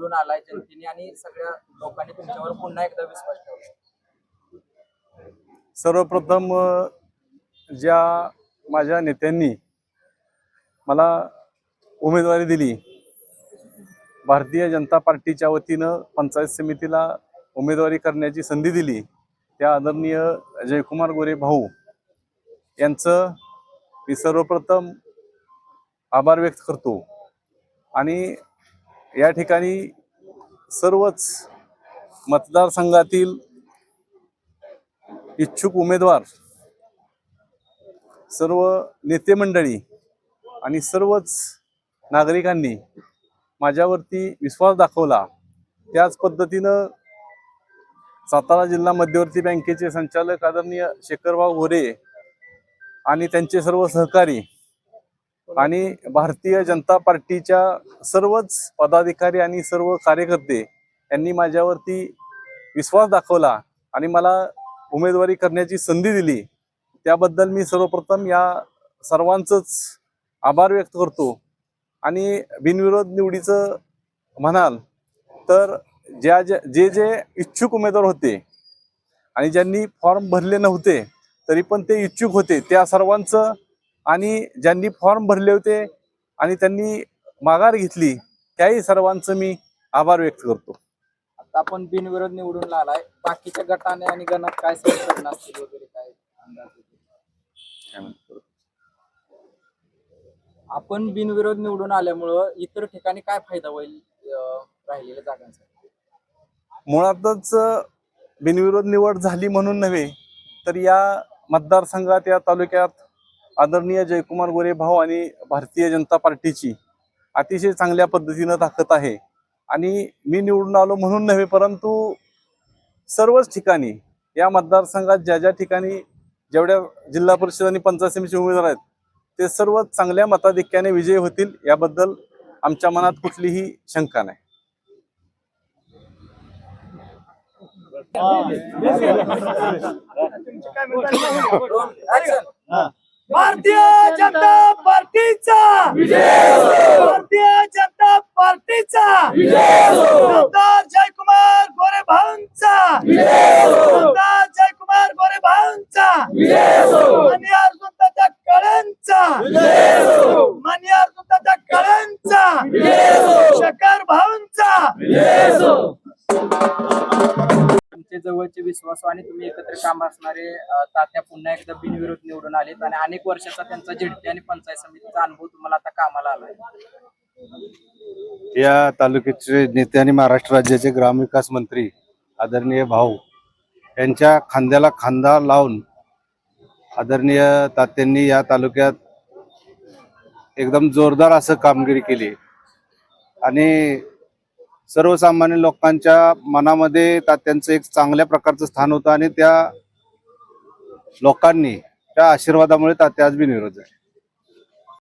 निवडून आलाय जनतेने आणि सगळ्या लोकांनी तुमच्यावर पुन्हा एकदा विश्वास ठेवला। सर्वप्रथम ज्या माझ्या नेत्यांनी मला उमेदवारी दिली, भारतीय जनता पार्टीच्या वतीनं पंचायत समितीला उमेदवारी करण्याची संधी दिली, त्या आदरणीय जयकुमार गोरे भाऊ यांचं मी सर्वप्रथम आभार व्यक्त करतो। आणि या ठिकाणी सर्वच मतदारसंघातील इच्छुक उमेदवार, सर्व नेते मंडळी आणि सर्वच नागरिकांनी माझ्यावरती विश्वास दाखवला। त्याच पद्धतीनं सातारा जिल्हा मध्यवर्ती बँकेचे संचालक आदरणीय शेखरभाऊ गोरे आणि त्यांचे सर्व सहकारी आणि भारतीय जनता पार्टीच्या सर्वच पदाधिकारी आणि सर्व कार्यकर्ते यांनी माझ्यावरती विश्वास दाखवला आणि मला उमेदवारी करण्याची संधी दिली। त्याबद्दल मी सर्वप्रथम या सर्वांचंच आभार व्यक्त करतो। आणि बिनविरोध निवडीचं म्हणाल तर जे इच्छुक उमेदवार होते आणि ज्यांनी फॉर्म भरले नव्हते तरी पण ते इच्छुक होते, त्या सर्वांचं, आणि ज्यांनी फॉर्म भरले होते आणि त्यांनी माघार घेतली त्याही सर्वांचं मी आभार व्यक्त करतो। आता आपण बिनविरोध निवडून आलाय, बाकीच्या गटाने आणि गणात काय संघटना असतील वगैरे काय अंदाज? आपण बिनविरोध निवडून आल्यामुळं इतर ठिकाणी काय फायदा होईल राहिलेल्या जागांचा? मुळातच बिनविरोध निवड झाली म्हणून नव्हे तर या मतदारसंघात, या तालुक्यात आदरणीय जयकुमार गोरे भाऊ आणि भारतीय जनता पार्टीची अतिशय चांगल्या पद्धतीनं ताकद आहे। आणि मी निवडून आलो म्हणून नव्हे, परंतु सर्वच ठिकाणी या मतदारसंघात ज्या ठिकाणी जेवढ्या जिल्हा परिषद आणि पंचायत समितीचे उमेदवार आहेत ते सर्व चांगल्या मताधिक्याने विजयी होतील, याबद्दल आमच्या मनात कुठलीही शंका नाही। भारतीय जनता पार्टीचा विजय असो, भारतीय जनता पार्टीचा विजय असो, आमदार जयकुमार गोरे भाऊंचा विजय असो, आमदार जयकुमार गोरे भाऊंचा विजय असो, माननीय अर्जुनदादा कळंचा विजय असो, माननीय अर्जुनदादा कळंचा विजय असो, शेखर भाऊंचा विजय असो। तुमचे जवळचे विश्वास आणि तुम्ही एकत्र काम असणारे तात्या पुन्हा एकदा बिनविरोध निवडून आलेत आणि अनेक वर्षाचा त्यांचा झेडपी आणि पंचायत समितीचा अनुभव तुम्हाला आता कामाला आलाय। या तालुक्याचे नेते आणि महाराष्ट्र राज्याचे ग्रामविकास मंत्री आदरणीय भाऊ यांच्या खांद्याला खांदा लावून आदरणीय तात्यांनी या तालुक्यात एकदम जोरदार असं कामगिरी केली आणि सर्वसामान्य लोकांच्या मनामध्ये तात्यांचं एक चांगल्या प्रकारचं स्थान होतं आणि त्या लोकांनी त्या आशीर्वादामुळे तात्या आज बिनविरोध झाले।